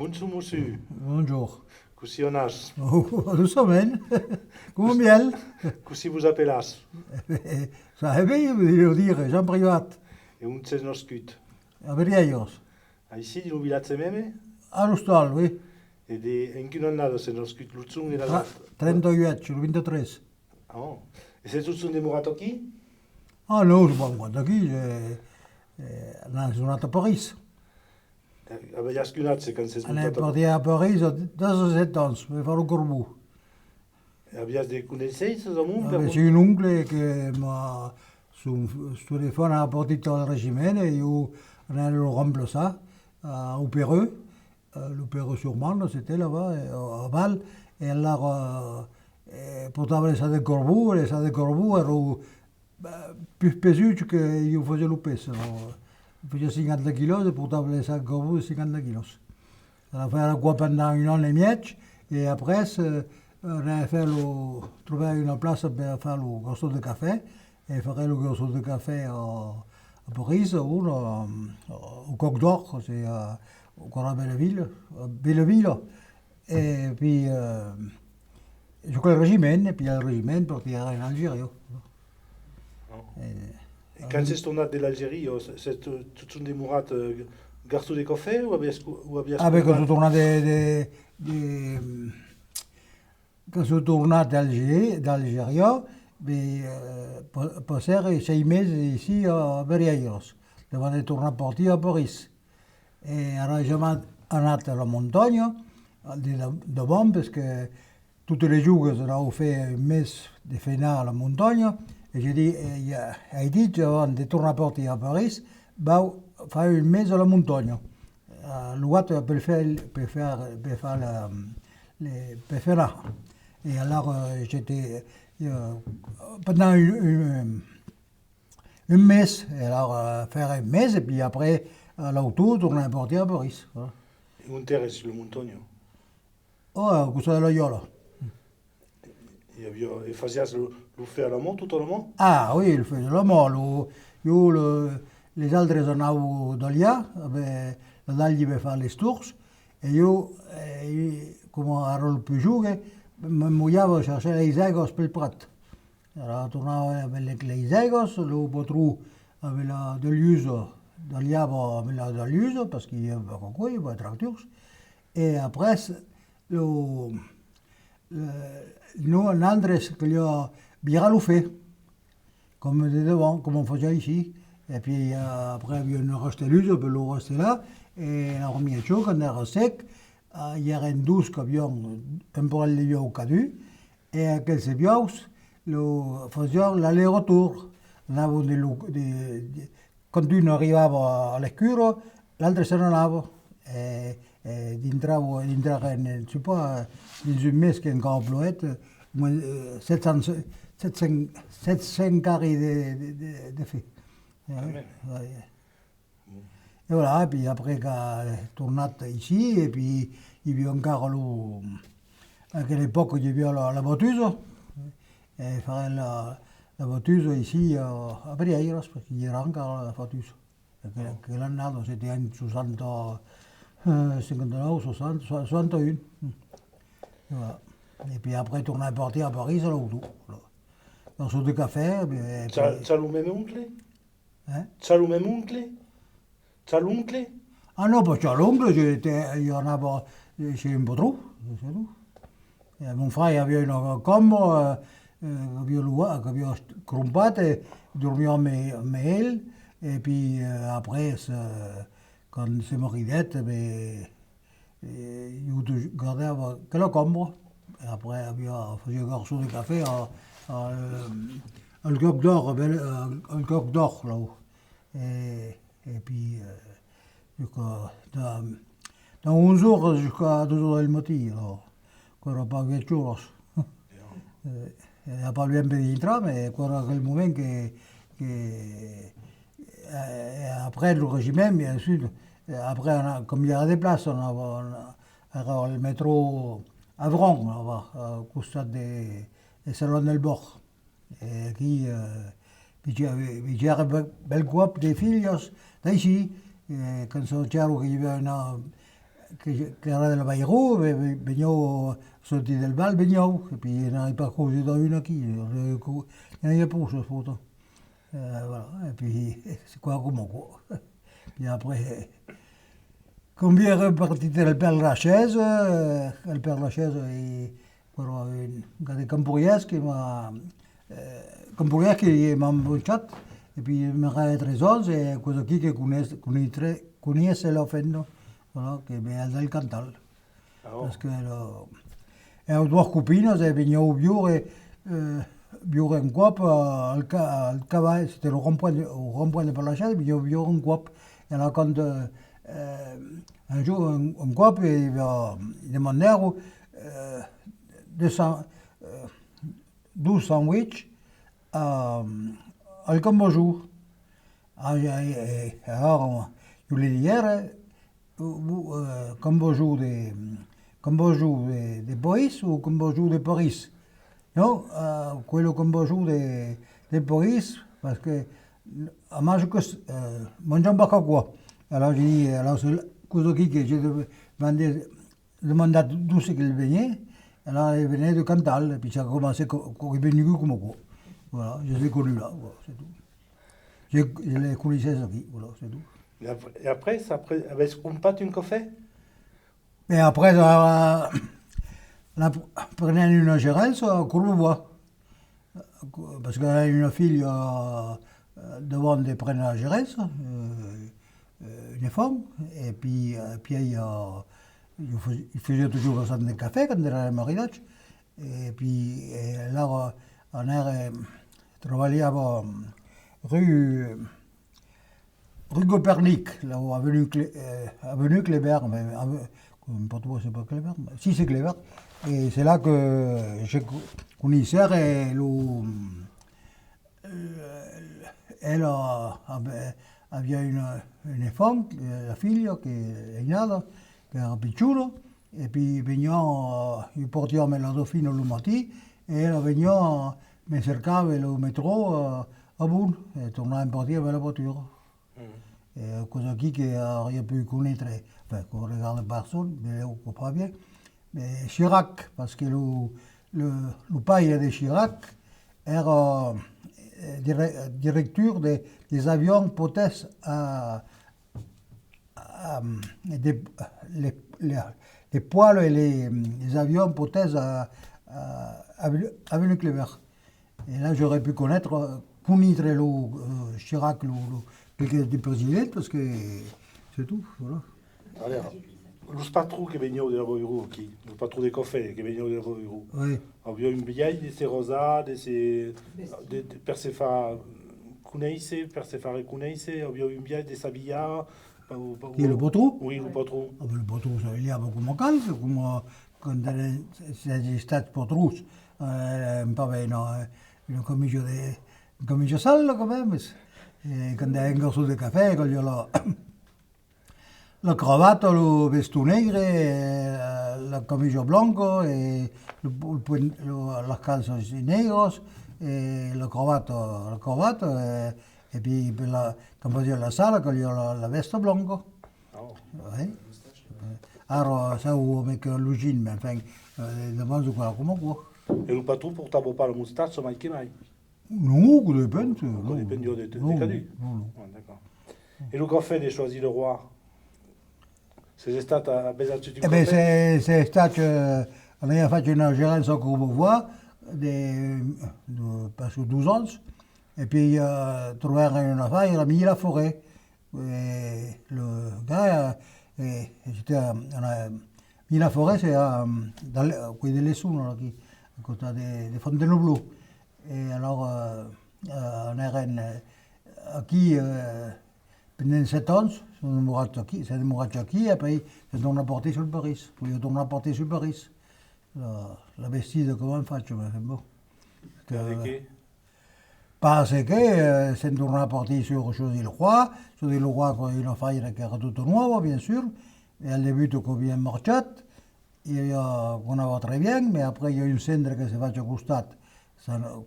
Bonjour monsieur, Bonjour. così onas, Giustamente, come miel. così vous appellas, Ça avait, je dire, Jean Privat, e un ces nos scut. a Veriellos. Ici, di nubilatze meme, A l'hostal, oui. e di encunon nado se nos scut lutzung e la 38, sur 23. Oh, e se lutzung de murato qui? Ah non, je vois, moi, d'aquí, dans une autre Paris. Ave jascunat se can ses On est mutato. parti à Paris dans 7 ans, je vais faire le corbeau. E avias de cuneseis o mun per C'est un oncle qui m'a, son téléphone a apporté dans le régime et on a le remplacé au Péreux. Le Péreux sur Marne, c'était là-bas, à Val. Et alors, portava les de corbeau, les de corbeau erano più pesuti che io facevo lo peso. Facevo 50 kg e portavo les de corbeau de 50 kg. On a fait quoi pendant un an et demi, et après, on a fait trouver une place pour faire le grosso de café, et faire le grosso de café à Paris, ou au Coq d'Or, c'est encore à Belleville. Et puis, je crois le régiment, et puis le régiment pour tirer en Algérie. E can ses tornat de l'Algérie, se tutzun de murat garçon de café ou avias Avec quand je tournais quand je tournais d'Algérie, mais passer 6 mois ici à Verrières. Devant de tourner partir à Paris. Et alors je m'en anat a la montagne, devant, parce que tous les jours, on a fait un mes de feina à la montagne, et j'ai dit, avant de tourner partir à Paris, va faire un mes à la montagne. L'autre peut faire là. Et alors, j'étais pendant un mes, et alors faire un mes, et puis après, l'auto, tourner partir à Paris. Voilà. E un terre sur le montagne. Oh, cosa della Iola. E fazias lo fer la mont, tutto la mont? Ah oui, il fait de la mort. Les altres anavo d'allà, l'Algli per fare le sturs, e io, come ero il più giovane, mi muovevo a cercare i zegos per il prat. Allora tornavo a vedere i zegos, lo potrò avere dell'uso, d'agliavo avere dell'uso, perché io avevo qui, avevo tractors, e après, nous, un altre que gli ho bien fait, comme de devant, comme on faisait ici. Et puis après, il y a resté l'uso, puis l'eau restait là. Et on a remis à chaud, quand on era sec, il y avait une douce qui avait un peu de lieu au cadu. Et à quelques bios, le faisait l'aller-retour. Quand une arrivait à l'écure, l'autre se n'allait. Et dintravo, je sais pas, dans un mes qui est encore ploette, 700 carrés de fait. Et voilà, puis après, quand est tourné ici, et puis il y avait encore à quelle époque il y avait la voiture, et faire la voiture ici à Brieiras, parce qu'il y avait encore la voiture. Que l'année, c'était en 59, 60, 61. Voilà. Et puis après, tourner partir à Paris, c'est l'auto. Dans ce de café. C'ha le même oncle? Hein? C'ha le même oncle? C'ha l'oncle? Ah non, parce qu'à l'oncle, il y en avait chez un peu trop, c'est tout. Et mon frère avait une cambre, qui avait crumpate, et dormait en mail. Et puis après, quand c'est moridette, il gardait que la cambre. Et après, il faisait un garçon de café le Coq d'Or, le Coq d'Or, là-haut. Et puis, dans 11 heures jusqu'à 2 heures du matin, là, qu'on n'a pas vu de choses. Il n'y a pas eu un peu d'entrée, mais il y a quel moment que après le régime, bien sûr, après, comme il y a des places, on a le métro Avron, au costat de Salon del Bord. Et qui, j'ai un bel groupe de filles d'ici, quand c'era qu'il y avait que era del Bairro, veniamo sorti del Val, veniamo, et puis il n'y en avait pas causé dans une qui, il y en avait pour ce photo. Voilà, et puis c'est quoi comme quoi. Puis après, quand bien reparti del Père Lachaise, le Père Lachaise, però un Campuriès qui m'a embauchat, et puis il m'a fait 3 ans, et quello qui connaisse l'offendo, voilà, che è del Cantal. Oh. Parce que ho 2 copines e venivo viure un cop al cavall, c'était le rond-point de Palachaise, venivo viure un cop, et là quand un jour un cop, il demandèrent 12 sandwichs al Cambodge. Alors, je lui dis hier, Cambodge de Boris ou Cambodge de Paris? Non, quello Cambodge de Paris, parce que mangiamo poco qua. Alors j'ai dit, alors c'est cosa qui que j'ai demandé d'où c'est qu'il venait. Alors il venait de Cantal, et puis ça a commencé quand il est venu comme quoi. Voilà, je l'ai connu là, voilà, c'est tout. Je l'ai connu ça qui, voilà, c'est tout. Et après, avec un pâte, une café? Et après, on prenait une gérance à Courbevoie. Parce qu'elle a une fille devant de prendre la gérance, une femme, et puis il faisait toujours le centre de café quand il era le mariage. Et puis là, on a travaillé rue Copernic, là où avenue Kléber, mais pas trop, c'est pas Kléber, si c'est Kléber. Et c'est là que j'ai connu et elle avait une femme, la fille, qui est nata, che era piccolo, e poi veniva, io portiamo la Dauphine le matin, e elle veniva, mi cercava il metro a Bourg, e tornava in partita per la voiture. Et cosa qui aurait pu connaître, enfin, qu'on regarde personne, mais on comprend bien, mais Chirac, parce que le père de Chirac era directeur des avions potesses les poils et les avions potesses à Avenue Kléber. Et là, j'aurais pu connaître le Chirac, du président, parce que c'est tout, voilà. Alors, le patron qui est venu de la Voirou, le patron des cafés qui est venu de la Voirou, Oui. il y a une vieille de ces rosades, de ces Persépha Kouneisse, Persépha Kouneisse, il y a une vieille de Sabilla. Qui est le patron? Oui, le patron. Ah, le patron, il y a beaucoup de calme, comme quand c'est stati patron, un peu une commission sale quand même. Et quand il y a un garçon de café, quand il y a la cravate, le veston negre, la camicia blanca, et las calzas negras, et la cravate, et puis quand on dit la salle, quand il y a la veste blanca. Oh. Oui. Alors, ça, on met que l'usine, mais enfin, devant, je crois, comment quoi. Et le patron portava pas la moustache, mai che mai. Non, que dépend. Ça dépend des Non, cadus. non. Ouais, d'accord. Et le café de Choisy le Roi, c'est stato a Besaccio du Eh bien, café? c'est stato, on a fait une gérance à Courbevoie, parce que 12 ans, et puis trouvé une affaire, il a mis la forêt. Et le gars, on a mis la forêt, c'est dans qui de Lesson, à côté de Fontainebleau. Et alors, on est aquí pendant 7 ans, c'est demorat aquí, et puis c'est torna a porter sur Paris. Volia tornar a porter sur Paris. La vestida com en faig, per exemple. Perché? Parce que c'est torna a porter sur Choisy-le-Roi. Choisy-le-Roi, quand il a fait une carrière toute neuve, bien sûr. Et au début, quand il a marché, on avait très bien, mais après, il y a une cendre qui s'est faite au costat,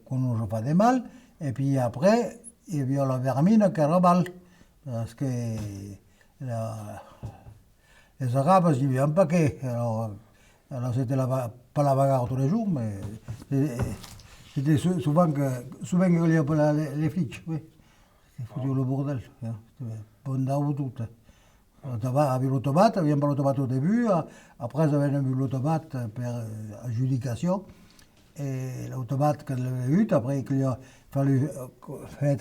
qu'on nous a fait de mal. Et puis après, il y a la vermine qui era mal, parce que les Arabes, ils viennent un paquet. Alors c'était pas la bagarre tous les jours, mais c'était souvent qu'il y avait les flics, oui. C'était foutu le bordel. Hein. Bon d'arbre tout. Avec l'autobate, il n'y avait pas l'autobate au début, après ils avaient eu l'autobate par adjudication. Et l'autobate qu'on l'avait eu, après il a fallu faire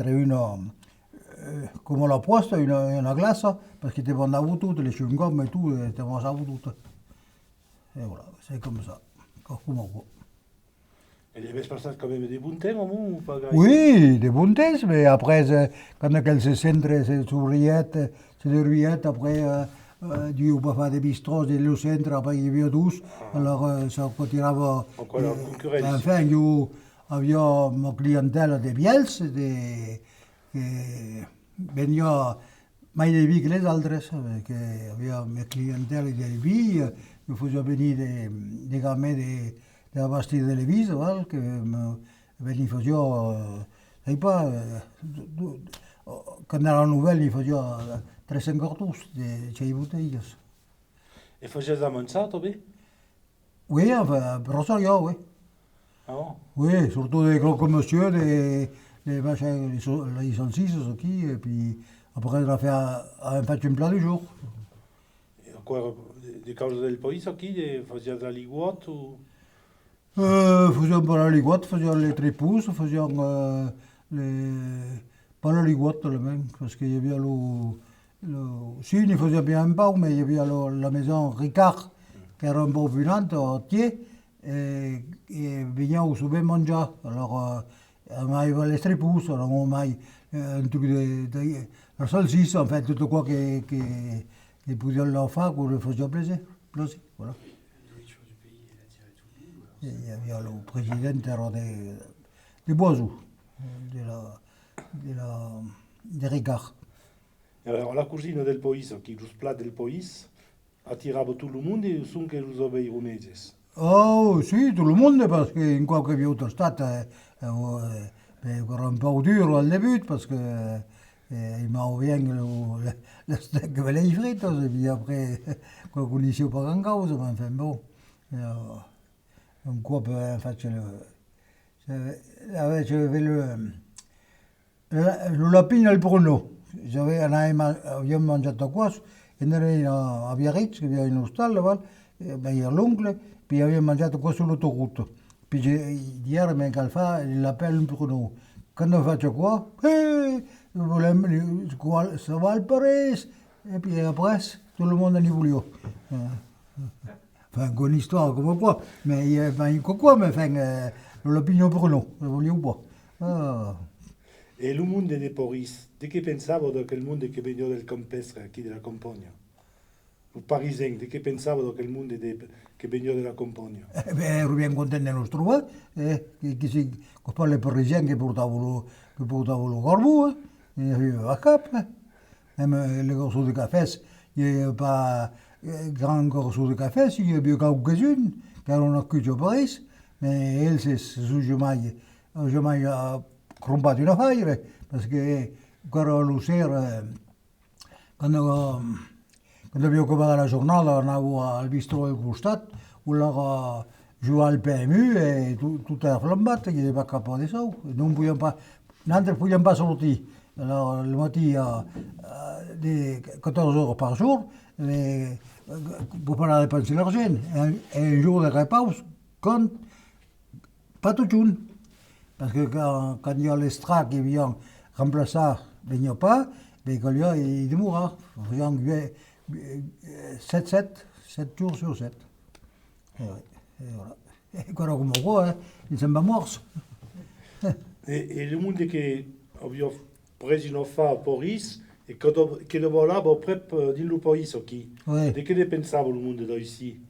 comme la poste, une glace, parce qu'il était bon d'arbre tout, les chewing-gums et tout, c'était bon d'arbre tout. Et voilà, c'est comme ça. Comme on voit. Et il y avait quand même des bons temps au moins ou pas? Oui, des bons temps, mais après, quand elle se centre, ces ouvrières, après, Dieu va faire des bistrots, des centres, après il y avait 12, alors ça continuava. Encore la concurrence. Enfin, il y avait ma clientèle de Biels, que venia mai de vi que les altres, que il y avait ma clientèle de vi, je faisais venir des gamins de la Bastille de l'Évise, que venien faisait, je sais pas, quand era la nouvelle, il faisait 300 cartous de ces bouteilles. Et faisais la manger, toi? Oui, enfin, Rosario, oui. Ah bon? Oui, surtout des gros monsieur, des machins, les licences aussi, et puis après on a fait un plat du jour. Et encore des causes del país aquí, faisais de la ligotte ou? Faisions pas la ligotte, faisions les tripousses, faisions pas la ligotte le même, parce qu'il y avait si, il faisait bien un pain, mais il y avait la maison Ricard, qui era un bon vinant, entier, et venait au souper manger. Alors, on avait les tripousses, alors on avait un truc la saucisse, en fait, tout quoi qui pouvait leur faire, qu'on le faisait plaisir. Voilà. Il y avait le président de Boisou, de Ricard. Alors, la cuisine del país, qui le plat del país, attirava tout le monde et sont que vous avez roneses. Oh, si, tout le monde, parce qu'une fois que j'ai autre stade, era un peu dur au début, parce que il m'a envoyé le steak de les frites, et puis après, quand on n'y pas en cause, mais enfin bon. Un coup, en fait, j'avais le lapin et le pruneau. J'avais mangé de quoi, et on avait à Biarritz, il y avait une hostel là-bas, il y a l'oncle, puis il avait mangé de quoi sur l'autoroute. Puis hier, il l'appelle un pruneau. Quand on fait quoi, ça va le Paris. Et puis après, tout le monde en y voulait. Enfin, une histoire comme quoi, mais il y a pas quoi, mais enfin, l'opinion pruneau, je voulais ou pas. Et le monde des Paris, de che pensavo da quel mondo che veniva del campestre, qui della campagna? Il parisien, de che pensavo da quel mondo che veniva della campagna? Ero ben contento di nostro trovare, che poi le parisienne che portavano lo corvo, e aveva a capo, e le corso di caffè, il n'y avait pas grand corso di caffè, il y avait quelques-unes, qui erano qui a Paris, mais elle, c'est jamais crompato una fire, perché quello sera, quando abbiamo cominciato la giornata, andavo al bistro del costat, où jouait al PMU, e tout era flambato, il n'y avait pas capable de ça, non ne pouvions pas sortir. Alors, le matin, 14 heures par jour, pour pas dépenser l'argent. Et un jour de repas, pas tout le monde. Parce que quand il y a l'extra qui vient remplacer, il n'y a pas, mais quand il est mort. Il y a 7 jours sur 7. Et voilà. Et quand on voit, il s'en va mort. Et le monde che abbiamo preso a fare a Paris, e che lavorava proprio nel paese qui. Oui. Di che ne pensavo il mondo da ici?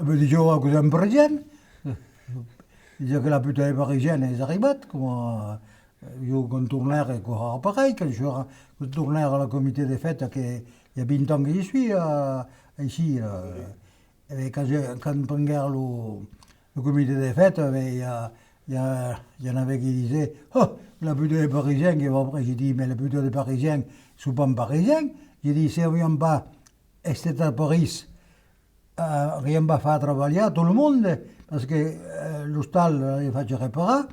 Mais dicevo che siamo parisiani. Dicevo che la putain parisienne est arrivée, comme io con tourneur et quoi pareil, quand je tourneur à la comité des fêtes, il y a 20 ans que je suis ici. Et quand on prenait le comité des fêtes, il y en avait qui disaient oh, la putain des parisiens qui va après. J'ai dit mais la putain des parisiens ne sont pas parisiens. J'ai dit si on ne vient pas c'était à Paris, rien va faire travailler tout le monde, parce que l'hostal il fait réparer,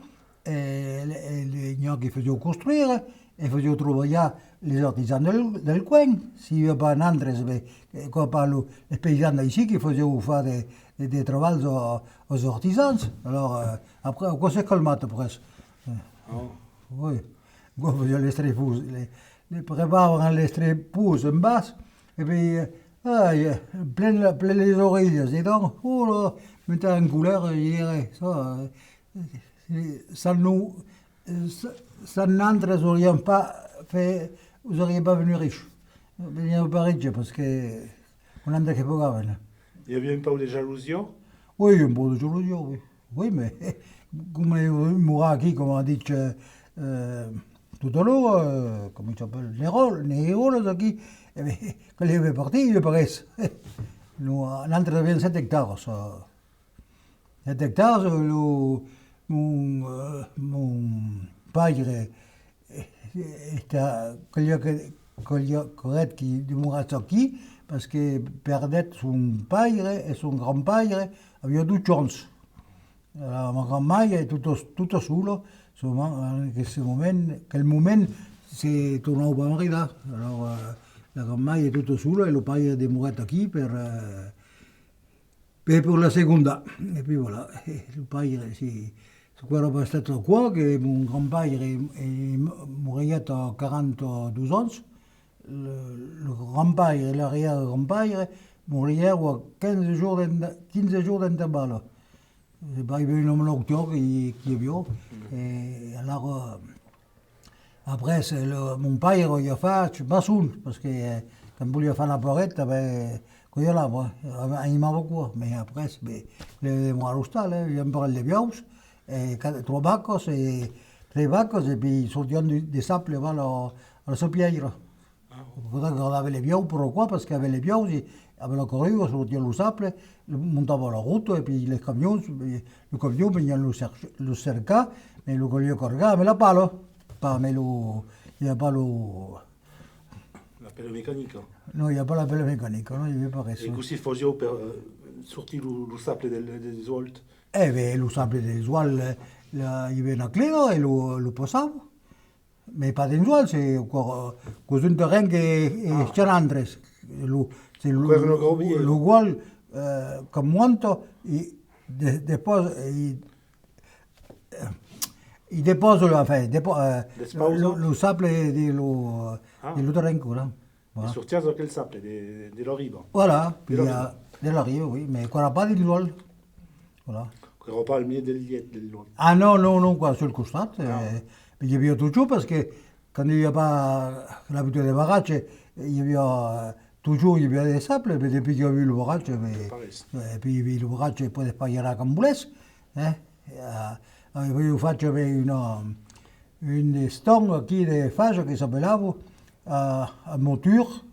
et les gens qui faisaient construire, et faisaient travailler les artisans del coin. S'il n'y a pas un Andres, quoi parle les paysans d'ici qui faisaient faire des travaux aux artisans. Alors, après, quoi c'est calmé après? Oh. Oui, quoi faisaient les strépous, les préparaient les strépous en bas, et puis, plein les oreilles, et donc, oh là, mettez en couleur, je dirais, ça nous, ça n'entre, vous n'auriez pas venu riche. Veniamo pas riche parce que on a che pagavano. Il y avait un peu de jalousie. Oui, un po' di jalousie, oui. Oui, mais come Mouraki, come ha detto tout à l'heure, come il s'appelle, Nerola, qui, quand il est parti, il est parti. Nous, on avait 7 hectares. 7 hectares, mon padre était correct qui demourasse qui, parce que perdait son père et son grand-père avaient deux chances. Alors, mon grand-mère est tout solo, quel moment c'est tourné au mari là. Alors, la grand-mère est tout solo et le père est demouré qui pour la seconda. Et puis voilà, le père, c'est quello che è stato qua, che mon grand-père est mort à 42 ans. Le grand-père et l'arrière-grand-père moururent à 15 jours d'intervalle. C'est pas une l'octobre qui est vieux. Et alors, après, mon père, il a fait Bassoun, parce que quand il voulait faire la porrette, quand il là, il m'a beaucoup. Mais après, il m'a arrêté, il a parlé de vieux, et 3 vaccos, et 3 vaccos, et puis ils sortaient des sables à la sopière. On avait les vieux, pourquoi? Parce qu'avec les vieux, avec la corrue, on sortait le sable, montava la route, et puis les camions, le camion venait le cercer, mais le collier carga, mais la palo. Mais il n'y a pas le. La pelle mécanique. Non, il n'y a pas la pelle mécanique, non, il n'y avait pas ça. Et così faisait per sortir le sable des oltes. Eh bien, le sable des oiles, il y avait une clé, et le passava. Mais pas des oiles, c'est encore un terrain qui est chez Andres. C'est le oual, comme monte, il dépose. Il dépose le sable du terrain. Voilà. Et sortir avec le sable de la rive. Voilà, puis de la rive, oui, mais qu'on n'a pas d'huile. Voilà. Qu'on n'a pas le milieu de l'huile. Ah non, quoi, sur le costat. Mais il y avait toujours, parce que quand il n'y a pas l'habitude des barrages, il y avait toujours des sables, mais depuis qu'il y a eu le barrage, et puis le barrage ne peut pas y aller comme vous laisse. Io faccio une stone qui de fage che s'appellava a Motur,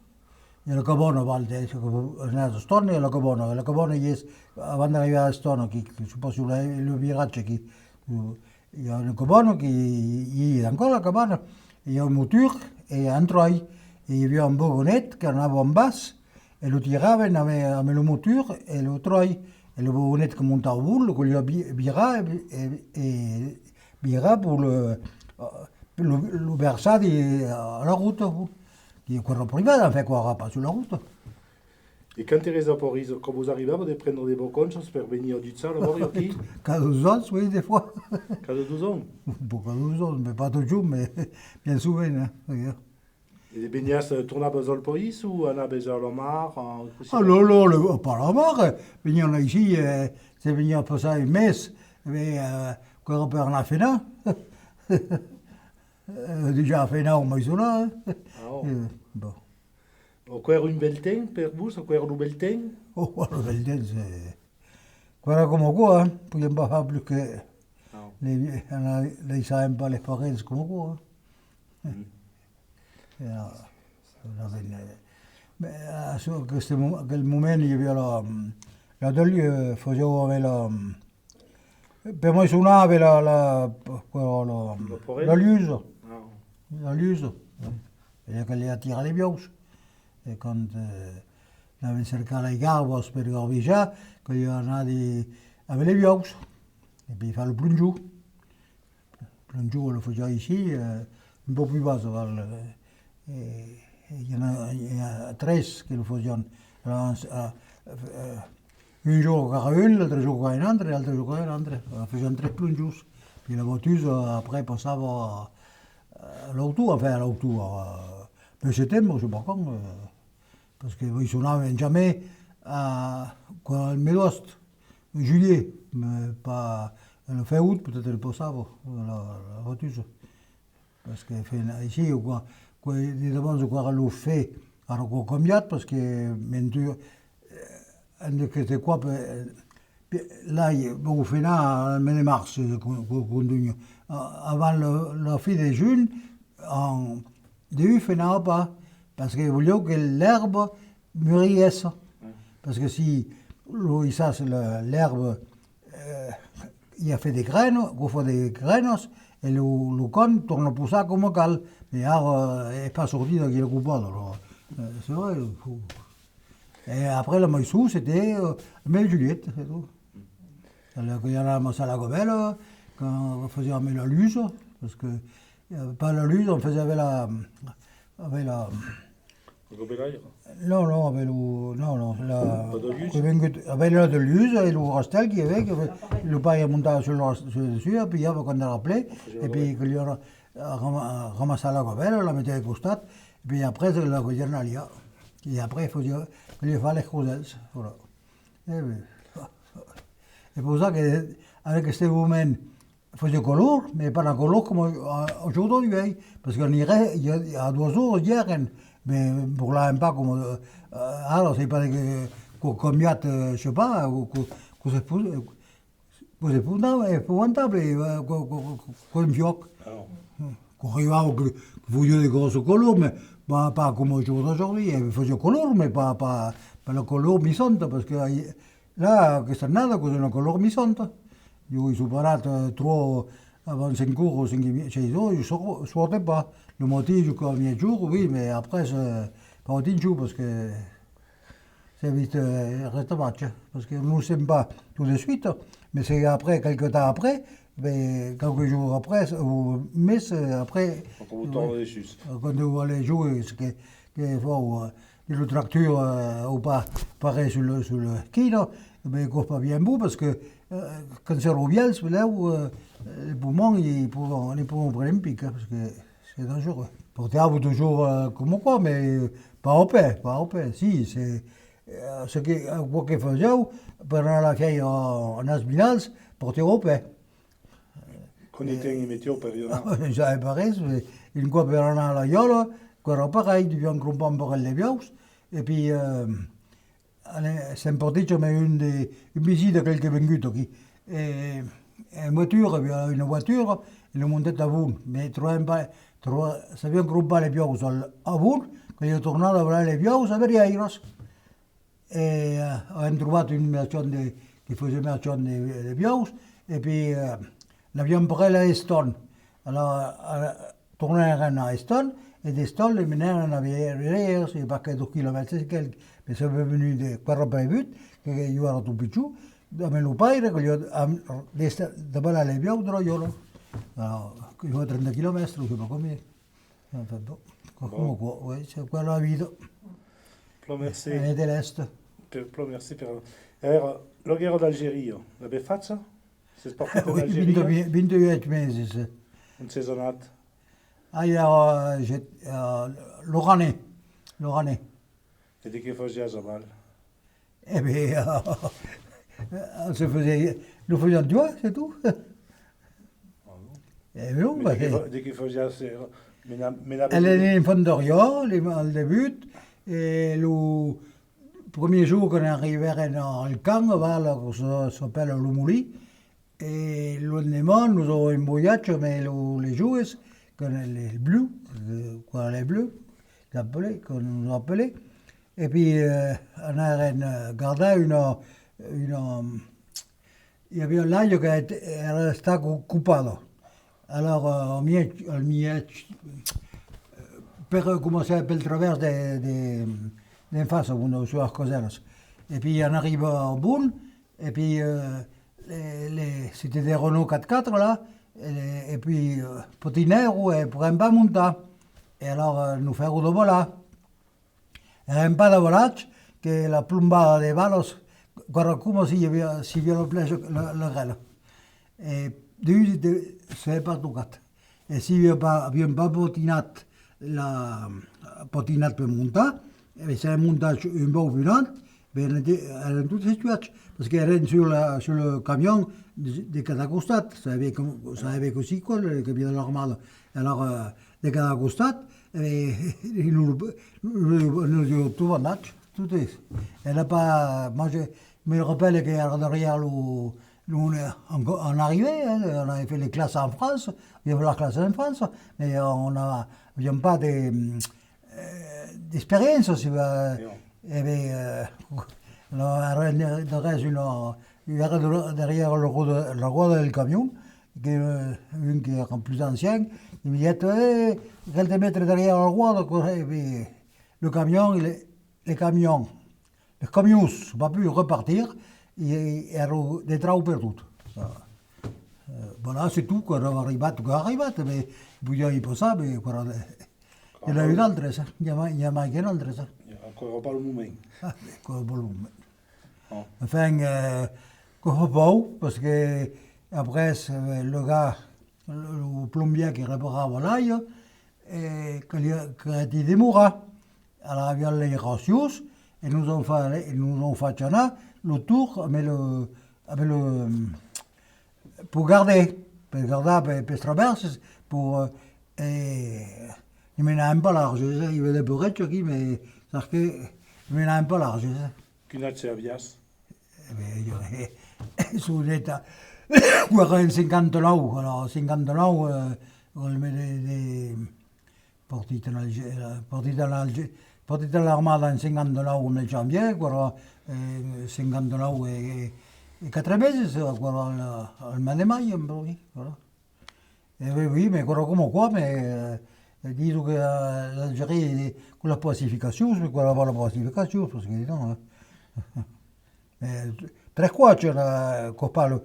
e la cabana valde, una stone e la cabana yes, quando arriva la stone che si può sulle viracce che il y a une cabane qui est encore la cabane, il y a un moteur et un treuil, et il y avait un bourgonnet qui en avait en basse, et le tirava avec le moteur et le treuil. Et le bourgonnet qui montait au bout, qu'on lui a viré pour le verser à la route. Qui est encore privé, en fait, quoi, pas sur la route. Et quand tu es à Paris, quand vous arrivez à prendre des vacances pour venir du Tsar, ici? Cada 2 ans, oui, des fois. Cada 2 ans? Pour cada 2 ans, mais pas toujours, mais bien souvent. Hein. Et les baignasses tournent à le pays ou on a besoin de la mar? Ah non, pas la mar. Venir ici, c'est venir passer un mes, mais quand on peut en faire déjà fait au Maïsona. Bon. Quoi est une belle teinte pour vous? Quoi est une belle teinte? Oh, la belle teinte, c'est. Quoi comme quoi, hein? Pouvions pas faire plus que. Les savent pas les pareils comme quoi. Mais à quel moment il y avait la deuil, faisait avec la. Per moi suonava la luse. La luse. Et qu'elle a tiré les bios. Et quand anaven cercant les garbes per garbijar, que hi anava avec les vieux, et puis faire le plongeau. Le plongeau, on le faisait ici, un peu plus bas. Il y en a 13 qui le faisaient. Alors, un jour à un, l'autre jour à un autre, l'autre jour à un autre. On faisait 13 plongeaux. Puis la voiture, après, passava à l'auto, enfin à l'auto, en septembre, je ne sais pas quand, parce qu'ils ne sonnaient jamais quand il m'est juillet, mais pas le fin août, peut-être il passava la voiture. Parce que ici, d'abord, je l'ont fait à la combien, parce que maintenant, c'était quoi, là, on fait là, en mars, avant la fin de juin, en début, on ne pas, parce que voulait que l'herbe mûrisse. Parce que si l'herbe, il a fait des graines, on fait des graines, et le con tourne à pousser comme cal. Mais alors, il n'est pas sorti de le coupable. C'est vrai. Et après, le maïsou, c'était Mel Juliette, c'est tout. Alors, il y en a à la gobelle, quand on faisait avec la luge, parce que pas la luge, on faisait avec la. Le gobellaire? Non, avec le. Non, Pas de luge? Avec la de luge et le rastel qui avait, le père montait sur le dessus, et puis il y avait quand on l'a appelé, et puis il a ramassé la gobelle, la mettait à côté, et puis après, c'est la gouverneur. Et après, il faut dire qu'il fallait les crozels. Voilà. C'est pour ça qu'avec ce moment, il faisait couleur, mais pas la couleur comme aujourd'hui. Parce qu'il y a 2 jours, hier, mais pour là, pas comme. Alors, c'est pas combien, je ne sais pas, que c'est épouvantable, comme un fioc. Qu'on arrivait que faisait des grosses couleurs, mais pas comme aujourd'hui. Il faisait couleur, mais pas la couleur misante, parce que là, questa annata è una color misanta. Io ho superato trop avant 5 jours ou 6 jours, je ne sortais pas. Le matin, je commais jour, oui, mais après, pas autant de jours, parce que c'est vite reste match. Parce que nous ne sommes pas tout de suite, mais c'est après, quelques temps après, mais quelques jours après, ou mais après. Quand vous tournez les chutes. Quand vous allez jouer, ce qu'il faut. Le tracteur ou pas pareil sur le kilo, mais il ne pas bien beau parce que quand c'est revient, là où les poumons ils pourront prendre un pic, parce que c'est dangereux. Portez-vous toujours comme quoi, mais pas au paix. Si, c'est ce que faisait pendant la fille en Asbilals, portez au paix. Quand il était météo période. J'avais pareil, une fois per anar a la Iola, quan era pareil, deviam crompar un poc les vius, et puis se'n portava une visita a quelqu'un vengut aquí. En voiture, il y avait une voiture, et le montait à Bourg, mais s'havien crompar les vius a Bourg, quand il tornava a veure les vius a Verrières. Et hem trobat un merchant qui faisait merchant de vius, et puis l'havíem pris a Eston. Alors, tornaren a Eston, et d'Eston, les menèrent a Verrières, et pas que 2 kilomètres et quelques, mais ça veut venir de Quarrapaigut, que jo era tot pitjor, amb el pare, que jo, de ballar les vius de la Iola. Alors, jo a 30 kilomètres, je sais pas combien. Comunque, c'est qua la vita. Merci. E de l'Est. Merci per. Alors, la guerra d'Algérie, l'avete fatta? Si è sportato in Algeria? 28 mesi. Un sezonat? L'Oranais. E di che faceva Jamal? Eh bien, nous faisions toi, c'est tout. Eh bien, Di che faceva elle est une femme d'Orient, au début, et le premier jour qu'on est arrivé dans le camp, là, ça s'appelle le Mouli, et le lendemain, nous avons un voyage, mais les jours, les bleus, qu'on nous appelait, et puis on a gardé il y avait un lago qui était resté coupé. Alors, per commencer per travers de d'en face, sur les Coseras. Et puis on arrive au bout, et puis c'était des Renault 4x4 là, et puis petit nègre, et pour un pas monter. Et alors nous faisons de volar. Et un pas de volage, que la plumbada de balos, como si havia le plage la grêle. Et c'est pas tocat. Et si havíem pas potinat per muntar, et c'est un montage un peu violent, ben eren toutes situats, parce qu'eren sur le camion de cada costat, savait aussi quoi, le camion de l'armada. Alors, de cada costat, nous tout va tout est. Moi je me rappelle que derrière nous on arrivait, on avait fait les classes en France, il y avait la classe en France, mais on n'avait pas d'expérience. Il y avait derrière le roi del camion, un qui est plus ancien, il me dit quelques mètres derrière le roi, le camion, les camions n'ont pas pu repartir, et erano des trau perdut. Voilà, c'est tout, quoi, on arribat, mais il y a pas ça, mais il y en a eu d'altres, il y a manqué d'altres. Il n'y a encore pas le moment. Encore pas le moment. Enfin, qu'on pas, parce que après, le gars, le plombier qui réparava l'ail, qu'il a été démouré. Alors, il y a les ratios, et nous ont fait le tour, mais pour garder les traverses, pour il mena un peu large, il y avait des burettes qui, mais c'est que il mena un peu large. Quin any servias? Su l'état, en 59, alors 59, on met des partis de l'armada en 59 nel janvier, 59 et 4 meses, al mes de maio, voilà. Et oui, mais comme quoi, mais disons que l'Algérie, con la pacification, c'est quoi la pacification, parce que non. Tre qua c'era, qu'on parle,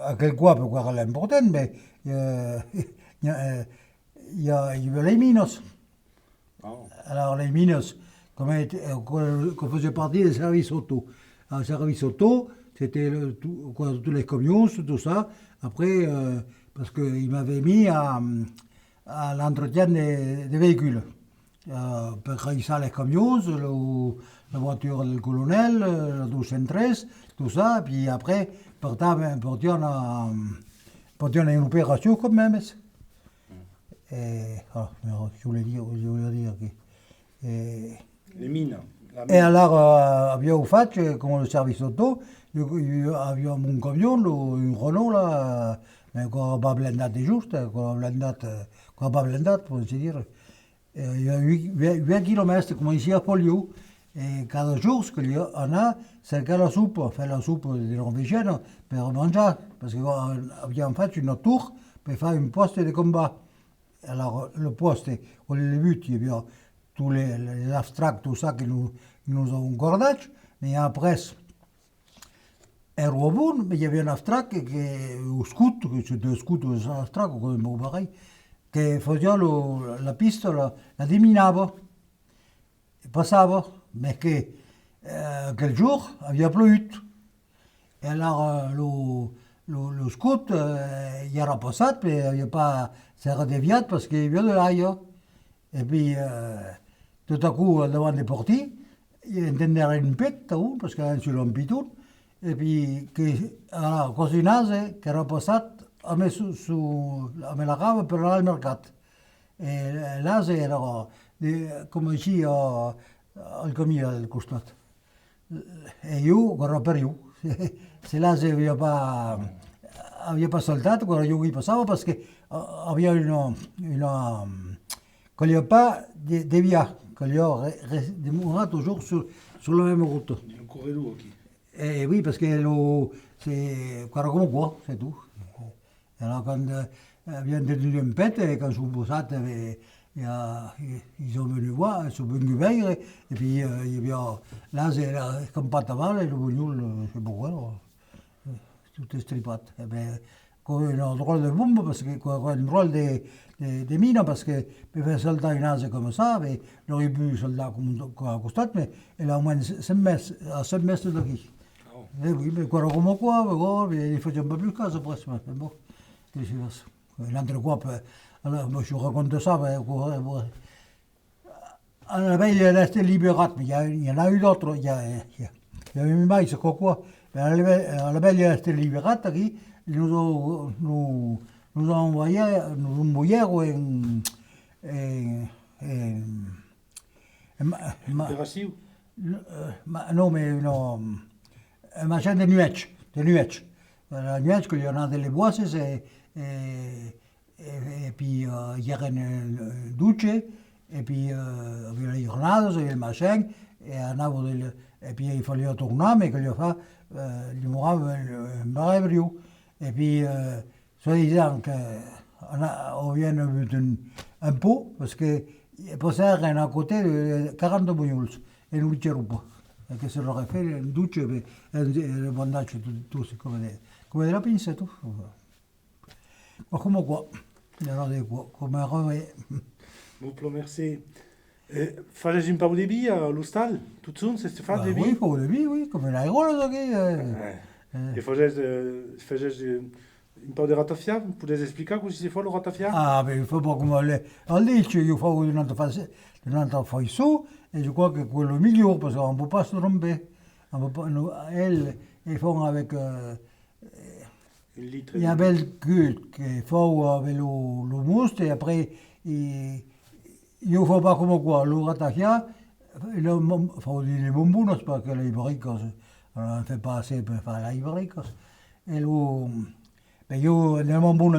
à quel quoi peut voir l'important, mais il y a les minos. Oh. Alors les minos, qu'on faisait partie des services auto. Un service auto, c'était tous les camions, tout ça. Après, parce qu'il m'avait mis à l'entretien des véhicules. Per réaliser les camions, la voiture du colonel, la 213, tout ça. Puis après, portions une opération quand même. Et, je voulais dire que... Les mines. Et alors, abbiamo fait, comme le service auto, abbiamo un camion, un Renault, là, mais qu'on n'a pas blindé juste, qu'on n'a pas blindé, pour ainsi dire. Il y a 8 km, comme ici à Polio, et cada jour, ce qu'il y a, c'est que la soupe des Norvégiennes, pour manger, parce qu'on avait fait une tour pour faire un poste de combat. Alors, le poste, au début, il y avait tous les abstracts, tout ça, qui nous ont gardé, mais après, au bout, il y avait un abstract, au scout, c'était un scout, un abstract, comme pareil, qui faisait la piste, la déminava, passava, mais que quel jour, il y a plu. Et alors, le scout, il y a passé, mais il n'y a pas, s'est redévié parce qu'il y avait de l'ail. Et puis, tout à coup, devant des portiers, il entendait une pète, parce qu'il y avait sur un piton. Et puis, alors, cosinase, qui era passé, a mis la cave per anar al mercat. Et là, era com així al camí al costat. E jo, guarda per jo. Se l'ase havia pas saltat quan jo hi passava, perquè havia una colliopa de via, collio demoura toujours sur la même route. Il y a un corridor aquí. Et oui, parce que c'est comme quoi, c'est tout. Alors quand vient de une pète, quand je vous posate, ils sont venus voir, ils sont venus veiller, et puis il y avait là, c'est comme Pataval, et le bougnoul, je sais pas quoi, tout est stripat. Et bien, con un drôle de bombe, parce que, un drôle de mine, parce que per faire saltar une ase comme ça, mais il aurait pu soldat comme à costat, mais il a au moins 5 mètres d'aquí. Oh. Eh oui, mais comme quoi, il faut un peu plus casse presque, mais bon, qu'est-ce que je fais? L'altre quoi, alors, moi je raconte ça, à la veille, il restait libérat, mais il y en a eu d'autres, il y a eu mais c'est quoi, mais à la veille, il restait libérat, qui nous a envoyé, nous envoyé Opération? non, mais un machin de nuage, La nuage qu'il y en a dans les bois, et puis il y a une douche, et puis il y a les grenades, et le machin, et puis il fallait tourner, mais qu'il y a fait, il y aura un bref rio. Et puis, soi-disant qu'on vient un pot, parce que pour ça, il y a à côté de 40 bouillons, et nous ne tirons pas. Et que ça leur a fait une douche, et le bandage, tout, c'est comme de la pince, tout. Comme quoi, il y en a des quoi, comme un revêt. Bon, merci. Fallait pas au débit à l'hostal, tout de suite, c'est ce fait débit? Oui, au débit, oui, comme un aérole, Et faisais un peu de ratafia, vous pouvez expliquer comment si fait le ratafia? Ah, mais il faut pas comme on dit, il faut une autre façon, et je crois que c'est le milieu, parce qu'on ne peut pas se tromper. On peut pas, elles font avec il y a un bel culte qui faut avec le mousse, et après, il ne faut pas comme quoi, le ratafia, il faut dire les bonbons, c'est pas que les barricos, on ne fait pas assez pour faire les barricos. Et le. Ben io nel bonbon de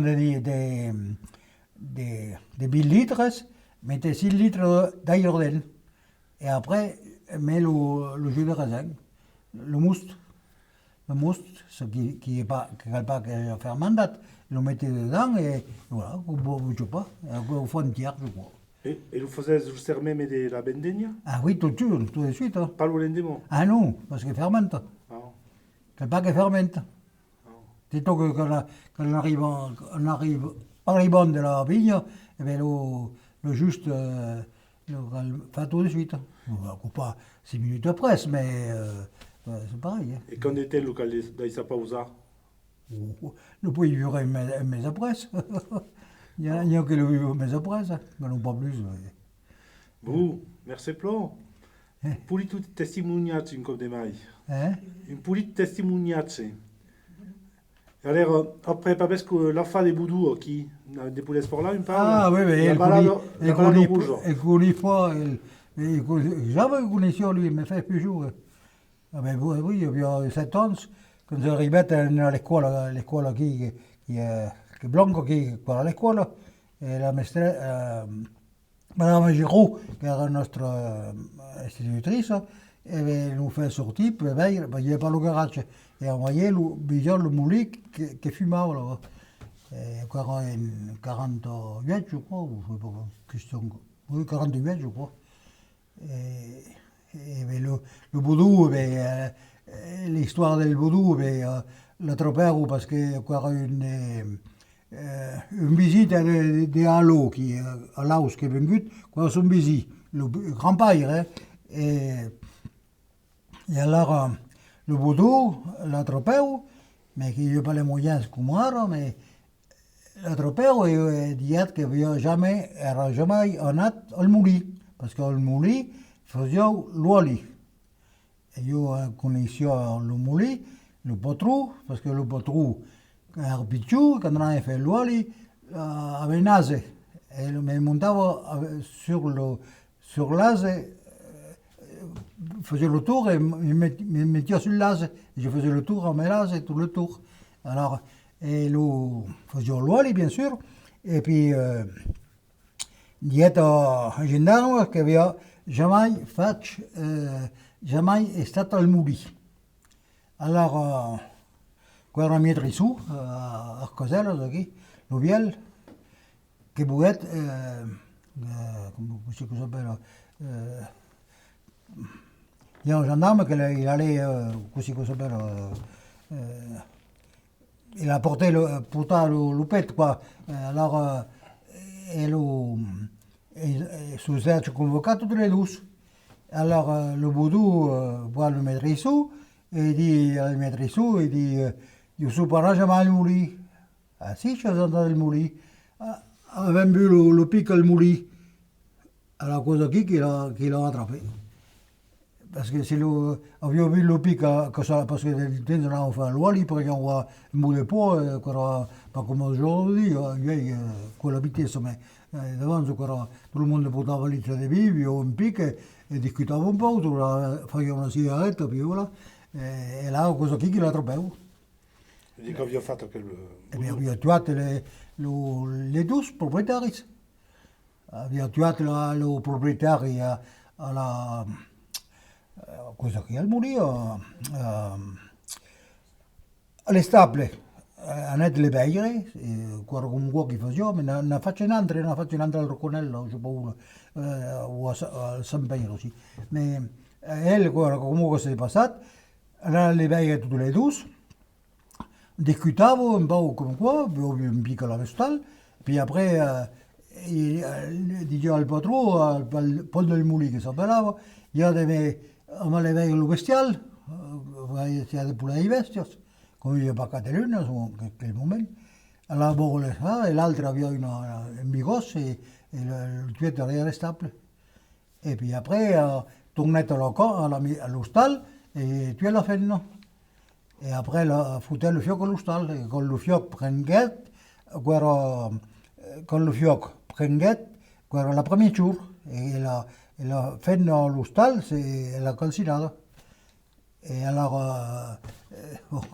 1000 litres, mettez 6 litres d'aïrodène. Et après, mets le jus de raisin, le mousse. Le mousse, ce qui n'est pas fermenté, le mettez dedans et voilà, vous ne bougez pas, au fond tiers, je crois. Et vous faisiez le sermé mais de la bendegna? Ah oui, tout de suite. Hein. Pas le lendemain? Ah non, parce que fermente. Ah. C'est pas que fermente. C'est tout que quand on arrive arrivant de la vigne, eh bien, le juste fait tout de suite. Pas 6 minutes après, mais c'est pareil. Hein. Et quand était le local d'Aïssa Pausa? Nous pouvons vivre mes après. Il y a qui le vivent mes après, mais non pas plus. Vous, merci Plo. Pulito testimoniace in Cop de Mai. Un pulito testimoniace. Alors, après, pas parce que l'enfant des boudous qui des poulets pour là, il me parle. Ah oui, mais la balade rouge. Il connaît pas. J'avais connu lui, mais fait plus jour. Ah ben oui, il y a 7 ans, quand j'arrivais à l'école qui est blanco, qui est à l'école, et la maîtresse, Madame Giraud, qui est notre institutrice, elle nous fait sortir, puis il n'y avait pas le garage. Et on voyait le moulin qui fumait là. 48, je crois, ou question. Oui, 48, je crois. Et le vaudou, l'histoire du vaudou, l'autre père, parce qu'il y a une visite de Halo, qui est à Laos, qui est venue, quand ils sont visite, le grand-père, hein, et alors, le vaudou, l'autre père, mais qui n'a pas les moyens comme moi, mais l'autre père, il dit qu'il n'avait jamais honnête au mouli, parce que le mouli faisait l'ouali. Et je connaissais le mouli, le potrou, parce que le potrou, quand il pichou, quand on a fait l'ouali, avait nase. Et il me montava sur l'ase, faisait le tour et me mettait sur l'ase. Je faisais le tour à mes lases et tout le tour. Alors, et le faisait l'ouali, bien sûr. Et puis, il y a un gendarme qui avait jamais fait, jamais été al mouli. Alors, quand on a mis sous, à Cosel, le biel, qui pouvait Come si s'appelle il y a un gendarme qu'il allait, così cosa s'appelle, il a porté le pet, quoi. Alors, sul esercito convocato tutte le due. Alors, le Boudou voit le mettre ici, et dit, il mettre ici, et dit, io superò jamais le moulin. Ah si, je suis entré le moulin. Avevamo vu le piccolo moulin. Alors, cosa qui l'a attrapé. Parce que c'est abbiamo vu le pic, parce que le temps on a fait l'ouali, parce qu'on voit le moulin pas comme aujourd'hui, con la vitesse, mais devant, tout le monde portava lì des vivi o un pic e discutava un po', faceva una sigaretta, puis voilà. E là, cosa qui l'a attrapé. Quindi che vi ho fatto che E abbiamo tuato le due proprietari. Abbiamo tuato le proprietari alla... cosa che al Murio alle stable a net le beire quello comunque che facciamo ma ne faccio un'altra al Rocconello o al San Pedro sì ma quello comunque si è passato allora le beire tutte le due discutavo un po' come qua un piccolo vestal puis après dicevo al patron al Paul del Mouli che s'appellava io deve on allait le bestial, il y a des poulets bestias, comme il n'y a pas qu'à l'une, à quel moment. Alors, bon, et l'autre avait une bigosse et le tuait derrière les stables. Et puis après, tournait à l'hostal et tuait la fenne. Et après, foutait le fioc à l'hostal. Et quand le fioc prenait, quand le fioc prenait, la première jour, et la fenne à l'hostal, c'est la calcinada. Et alors,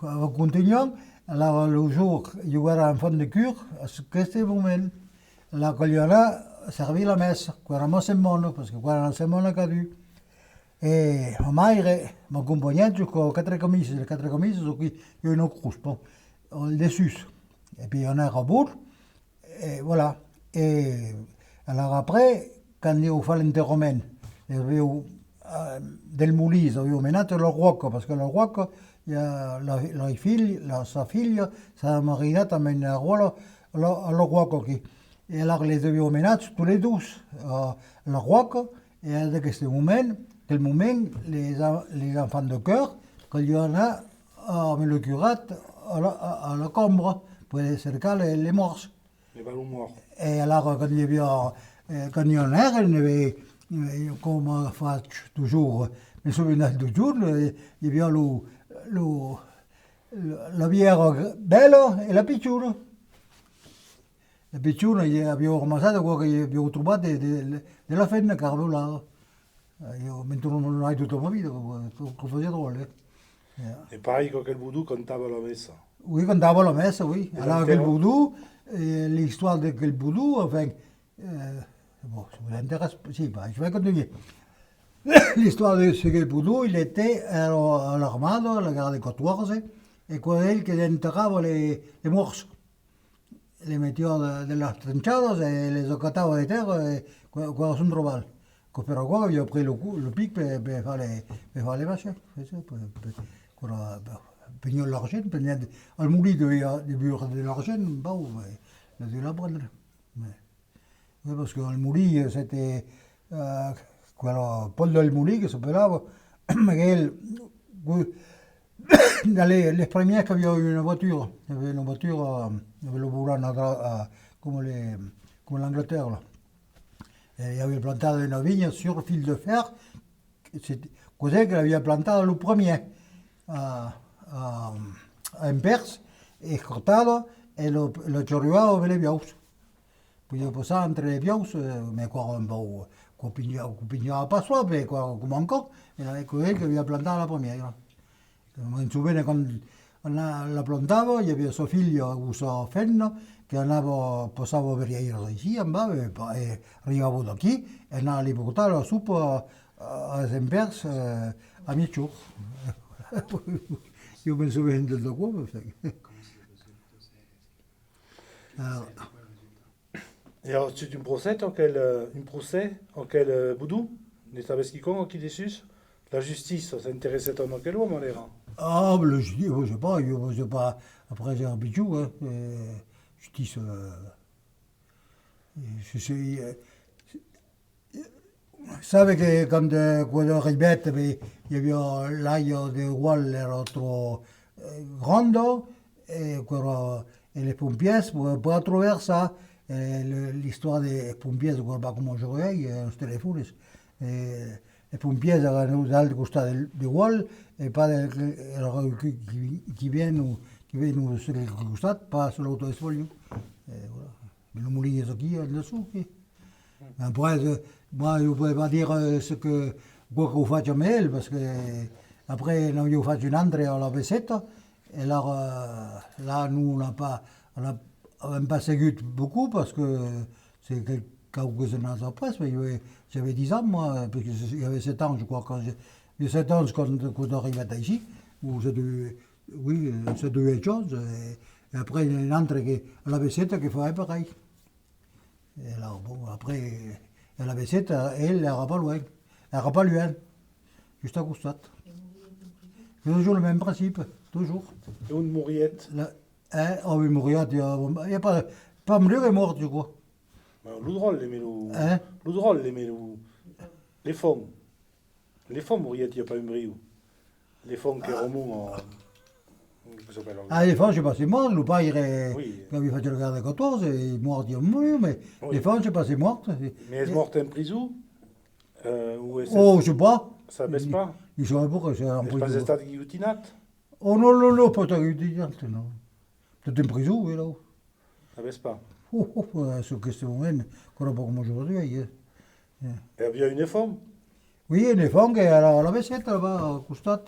en continuant, alors le jour, il y avait un fond de cure, à ce moment, la colliona servi la messe, era semmono, parce que era una semmono cadu. Et ma mère m'accompagnait jusqu'aux quatre camises. Les quatre camises, sont qui il y a une couche, bon, dessus. Et puis on est à rebours, et voilà. Et alors après, quand il a fait l'interromaine, del Mulise, avevo menato lo Rocco, perché lo Rocco, sa figlia, si è marinata in un ruolo allo Rocco. E allora le avevo menato tutte e due, lo Rocco, e da questo momento, les enfants de cœur, quand il y en a, me le curate à la cambre, pour cercare les morts. Les ballons morts. Et alors, quand il y en a, il y avait, comme faccio toujours, mi souviens toujours, il y avait la bière bella e la picciona. La picciona, abbiamo commencé qua che abbiamo trovato della fenna carbolata. Io mentre non hai tutta la vita, che facevo lì. E pareil que le Boudou contava la messa. Oui, contava la messa, oui. Alors, quel Boudou, l'histoire de quel Boudou, enfin, bon, ça vous intéresse, si, bah, je vais continuer. L'histoire de ce Boudou, il était à l'armada, à la guerre de 14, et quand il qui enterrava les morts. Les mettait de las trinchadas et les acatava de terre quand on trovava. Però qua abbiamo preso le pic per fare le vache. Per l'argent, al mulino devia de l'argent, bon, il a dû la prendre. Oui, parce que le moulin, c'était Paul del Moulin qui s'appelava, les premiers qui avaient une voiture, il y avait une voiture, il y avait le volant comme l'Angleterre. Là. Et il avait planté une vigne sur fil de fer, c'est così qu'il avait planté le premier en Perse, et cortado, et le chorriava avec les biaus. Puis il passait entre les biaus, mais quoi, un peu, qu'on pignava pas soi, mais quoi, comme encore, et là, così qu'il avait planté la première. In souviene quando la plantava, il y avait suo figlio o sua fenna che andava, passava per ici, andava e arrivava da qui e andava a li portare la suppa a Sempers a Mieciù. Io mi souviens da qua. Et alors, c'est une procès auquel boudou? Ne sabes qui con, qui dessus? La justice s'intéresse à quel homme, on les rend. Ah, ben, je dis, je sais pas, après j'ai un bijou, hein, justice, je sais, sabe que cuando ribette, il y avait l'aglio de Wall era trop grande, et les pompiers ne pouvaient pas trouver ça. L'histoire des pompiers, je ne sais pas comment je regarde, les téléphones. Les pompiers erano dal costat de Wall et pas qui viennent sur le costat, pas sur l'auto-espolio. Voilà. Le moulin est aquí, en dessous. Après, moi, je ne pouvais pas dire ce que quoi que vous faites à elle, parce que après, nous avons fait une entrée à la Bessette, et là, nous, on n'a pas segué beaucoup, parce que c'est quelques années après, mais j'avais 10 ans, moi, parce qu'il y avait 7 ans, je crois, j'ai 7 ans quand on arrivait ici, où ça devait être chose, et après, il y a une entrée à la Bessette qui faisait pareil. Et alors, bon, après, la Bessette, elle n'era pas loin. Elle n'era pas loin, juste à côté. C'est toujours le même principe, toujours. Et une mouriette? Oh oui, Mouriette, il n'y a pas mourir est mort, je crois. L'oudrol, les mélous. L'oudrol, les mélous. Les fonds. Les fonds, mouriette, il n'y a pas un brio. Les fonds qui remontent en. Ah, les femmes, je sais pas, c'est mort. Le père, Oui. quand il fait le garde 14, il est mort, il est mort, mais Oui. les femmes, je sais pas, c'est mort. Mais est-ce morte en prison? Oh, je sais pas. Ça baisse pas? Il saurait pas que c'est en Est-ce pas prison. stade guillotinate? Oh non, pas ta guillotinate, non. Peut-être en prison, oui, là. Ça baisse pas. Ce question, qu'on n'a pas comme aujourd'hui. Et il y a une femme? Oui, une femme qui est à la Bessette, là-bas, au costat.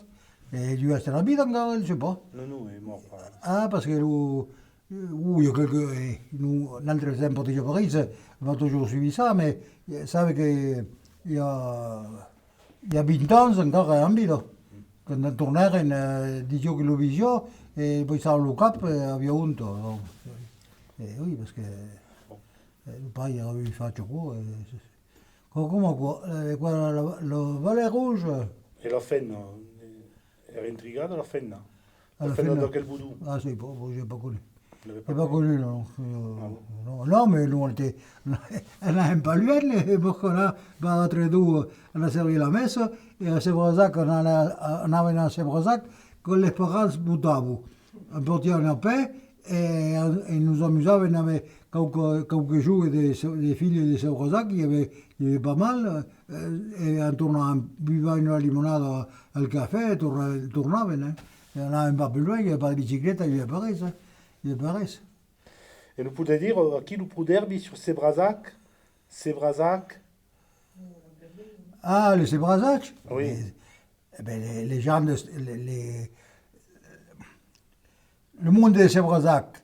Et lui reste la vie encore, je sais pas. Non, il est mort. Ah, parce que il y a quelques. Nous, l'entre temps de Paris, on a toujours suivi ça, mais vous savez qu'il y a 20 ans, encore en vie, là. Quand on tournait en 10 jours de vision, et puis ça, le cap, avait honte. Et oui, parce que le père, il avait fait quoi. Comment quoi? Le valet rouge. Et la fenne? Era intrigata la fenna? La La fenna fenna. de quel boudou? Ah, c'est pas, bon, j'ai pas connu. Vous l'avez J'ai pas connu, non. Non, mais nous, on n'a même pas lu, parce qu'on a, entre deux, on a servi la messe, et à Sebrezac, on avait à Sebrezac, que les parents boutaient. On portait en paix, et nous amusaient, on avait quelques jours des filles de Sebrezac, il y avait pas mal, et en tournant, en buvant une limonade au café, tournaient, hein. Et on n'avait pas plus loin, il n'y avait pas de bicyclette, il y avait pareil, ça. Il paraît. Et nous pouvons dire à qui nous pouvons derby sur Sebrazac? Ah, le Sebrazac? Oui. Les gens le monde de Sebrazac,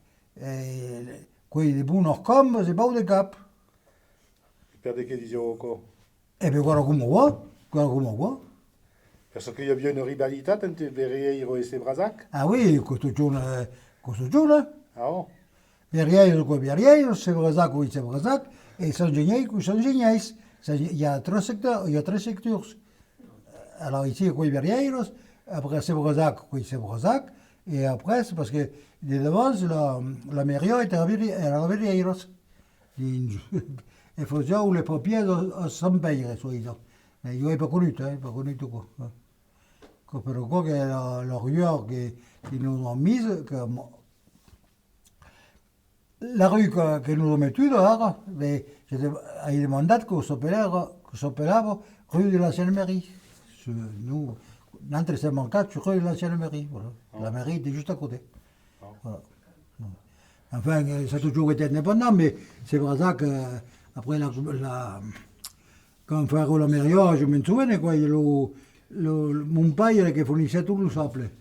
quoi, les bons comme, c'est pas au de cap. Per che dicevo encore? Et bien, voilà comment on voit. Parce qu'il y a bien une rivalité entre Verriero et Sebrazac? Ah oui, questo giorno. Ah bon? Verriero, quoi, Verriero, Sebrazac, oui, Sebrazac, et Saint-Geniès, quoi, Saint-Geniès. Il y a 3 secteurs, Alors ici, quoi, Verriero, après Sebrazac, quoi, Sebrazac, et après, c'est parce que de d'avance, la mairie était à Verriero. Il faisait où les papiers sans payer, soi-disant. Mais je n'ai pas connu, tout quoi. Però quoi que la rue qu'ils nous ont mise, la rue que nous ont mettue dehors, mais il demandé que s'appelava rue de l'ancienne mairie. Nous, notre c'est mon cas, sur rue de l'ancienne mairie. Voilà. La mairie était juste à côté. Voilà. Enfin, ça a toujours été indépendant, mais c'est pour ça que après quand on fait la mairie, je me souviens, quoi, mon père qui fournissait tout le sable.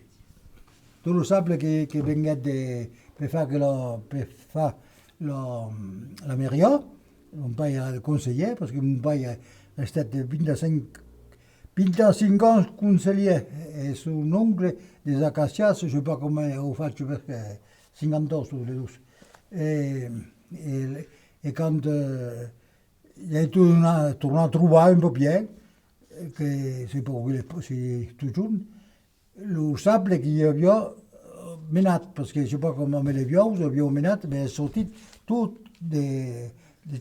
Tout le sable qui venait pour faire la mairie. Mon père era le conseiller, parce que mon père restait 25 ans conseiller. Et son oncle des Acacias, je ne sais pas comment on fait, parce que 50 ans tous les deux. Et Et quand il y a tourné trouvé un peu bien, que c'est pour c'est tout jaune, le sable qui y avait menat, parce que je ne sais pas comment on les vieux, ils avaient menat, mais sorti tout des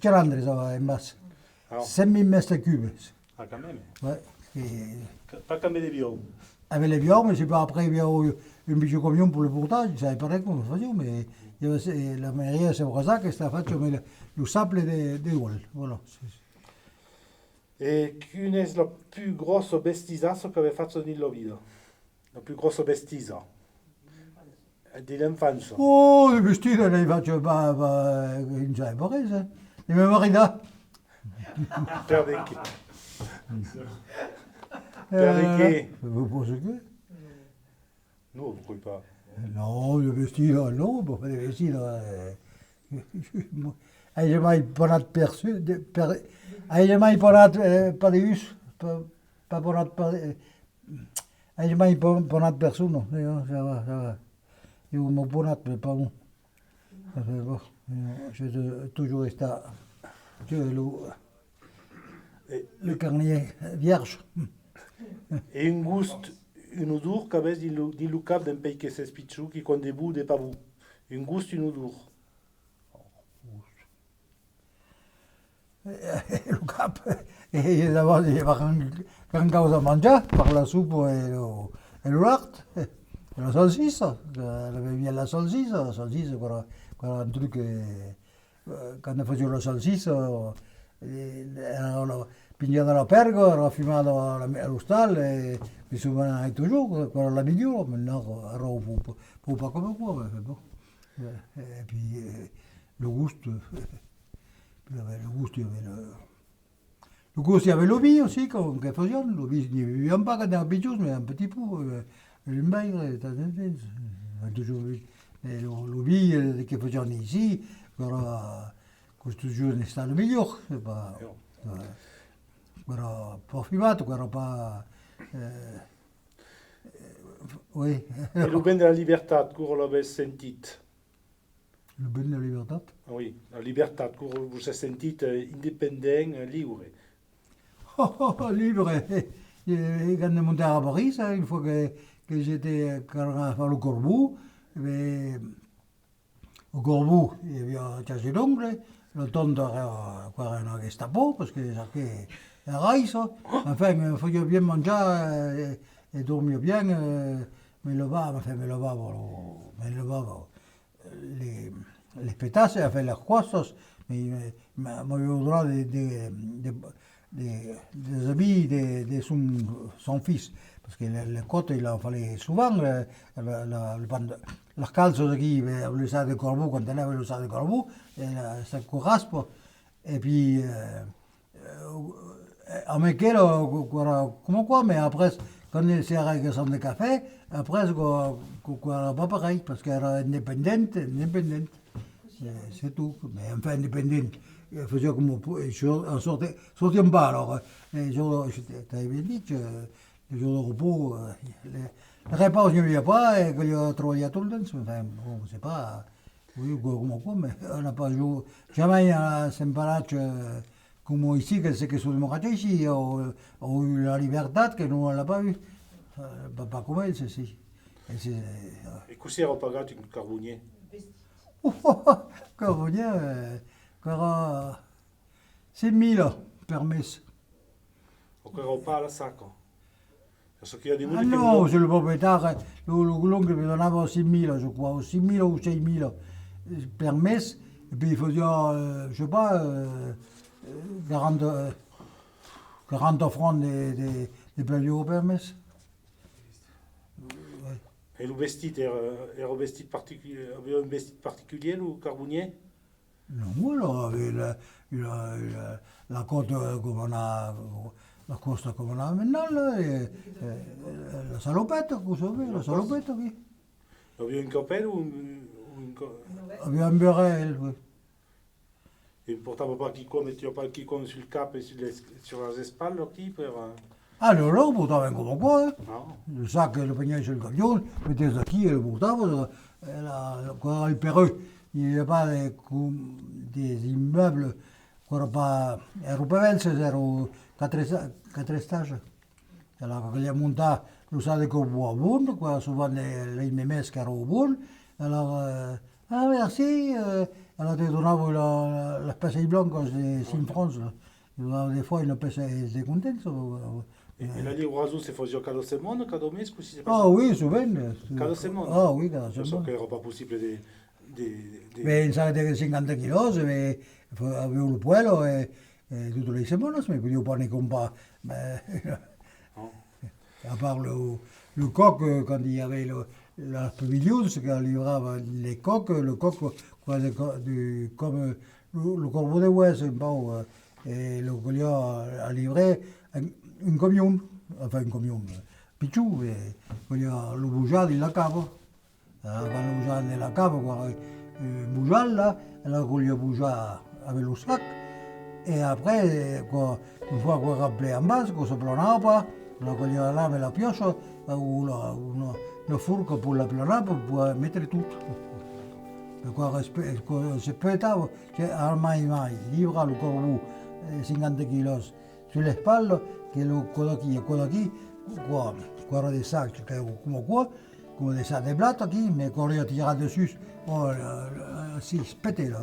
calandres en masse. 5000 mètres cubes. Ah, quand même. Ouais. Pas comme les bio. Avec les vieux, mais c'est pas après, il y a eu un petit camion pour le portage, je ne savais pas comment on faisait, mais il y avait, la mairie, c'est pour ça que c'était fait le sable des Gaules. Voilà. Et quelle est la plus grosse bestisazo que avez fatto nella vita? La plus grosse bestisa? Dell'infanzia. Oh, le vestito ne faccio non sai pas ça. Il me marie là. Perché? Perché? Vous pensez que? Non, vous ne pouvez pas. Non, le vestito, non, pour faire le vestito. Hai mai portat perçu? Hai mai portat parius? Pas portat parius? Hai mai portat perçu? Non, ça va. Je m'en portat, mais pas bon. Ça fait bon. Je toujours resté le carnier vierge. E un gust, un odor che avete di lucab d'un pays che si spicciucchi con dei bu de pavù. Un gust, un odor. Le cap. Et d'abord, il y avait quand causa mangiare, per la soupe e le latte, e la salsiccia, avevi la salsiccia, era un truc che quando facevo la salsiccia era pigliata la pergo, era fumata allo stallo e mi sono toujours, quella la migliore, maintenant era pas comme quoi, mais bon. Et puis le gust, il y avait le gust, il y avait le vie aussi, qu'on faisait, le vie, il n'y avait pas dans les mais un petit peu, le maigre, toujours le vie che facevano ici, questo giorno è stato migliore, era profumato, era pas... oui. E lo ben della libertà, come l'avete sentito? Le ben de la libertà? Oui, la libertà, come vous avez sentito indipendente, libre. Libre. Quand on montait à Paris, une fois que j'étais à faire le Corbeau, au Corbeau, il y avait un cachet d'ongle, le tonto era una Gestapo, parce que c'était un raïs. Enfin, il fallait bien manger et dormir bien, me levava, les pétasses, enfin les croissances, mais m'avait le droit des habits de son fils. Parce que les côtes, il en fallait souvent, les calzos aquí, le sac de Corbeau, quand on avait le sac de Corbeau, le sac de raspe, et puis, à Mequel, comme quoi, mais après, quand il s'est arrêté de café, après, c'était pas pareil, parce qu'elle era indépendante, c'est tout, mais enfin indépendante. Il faisait comme on sortait pas, alors, je t'avais bien dit que les jours de repos, les repas, je n'y avait pas, et que je travaillais tout le temps, enfin, bon, c'est pas, oui, comme quoi, mais on n'a pas joué, jamais un semparage comme ici, que c'est que sur le Moraté, ici, on a eu la liberté que nous, on l'a pas eu, pas comme elle, ceci. E così ero pagato in Carbonier? Carbonier, era 6.000 per mese. Ancora pas alla sacco. Adesso che io di Ah no, c'est le propriétaire, l'oncle me donnava 6.000, je crois, 6.000 ou 6.000 per mese, et puis il faisait, je sais pas, 40 francs de plaisir per mese. E lo vestito era un vestito particolare, aveva un vestito particolare o Carbonier? Non, voilà, avec la côte comme on a, la costa comme on a maintenant, là, et la salopette, vous savez, la salopette, oui. Aveva un cappello o Avec un béret, oui. E portava pas chi metteva pas chi sul capo e sur les spalle qui per... Ah, le portava come qua, No. le sac, le panier sur le camion, mettez ça qui, et le portava, il perreux. il n'y a pas des immeubles qui n'ont pas... Europevenses, ero 4 étages. Alors, quand il y a monté, nous savons qu'on boit bon, quoi, souvent les mémés qui sont bons. Alors, ah merci, alors tu donnes la passe blanche de 5 francs. Des fois, ils sont contents. E la livraison si faisait cada settimana, cada mese, così si Ah oui, souvent. Cada settimana? Ah oui, cada So settimana. che era pas possible Mais il savait 50 kilos, mais avevo il puello e tutte le settimane, mais potevo pas ne comprare. Non. À part le coq, quand il y avait la pavillon, c'est qu'on livrava les coqs, le coq, comme le corbeau de Ouest, un peu, et le collier a livré un camion, enfin un camion, pichou, et le bougeat de la cave. Quand le bougeat de la cave, un bougeat là, alors qu'on lui a bougé avec le sac, et après, une fois qu'on rappelait en bas, qu'on se planava pas, alors qu'on lui a lavé la pioche, ou une fourque pour la planer, pour pouvoir mettre tout. Se peut-être, ormai mai, livra le corbeau 50 kilos sulle spalle, che lo quello qui, qua des sacs, come des sacs de plata qui, mais quand on tira dessus, si, pété là.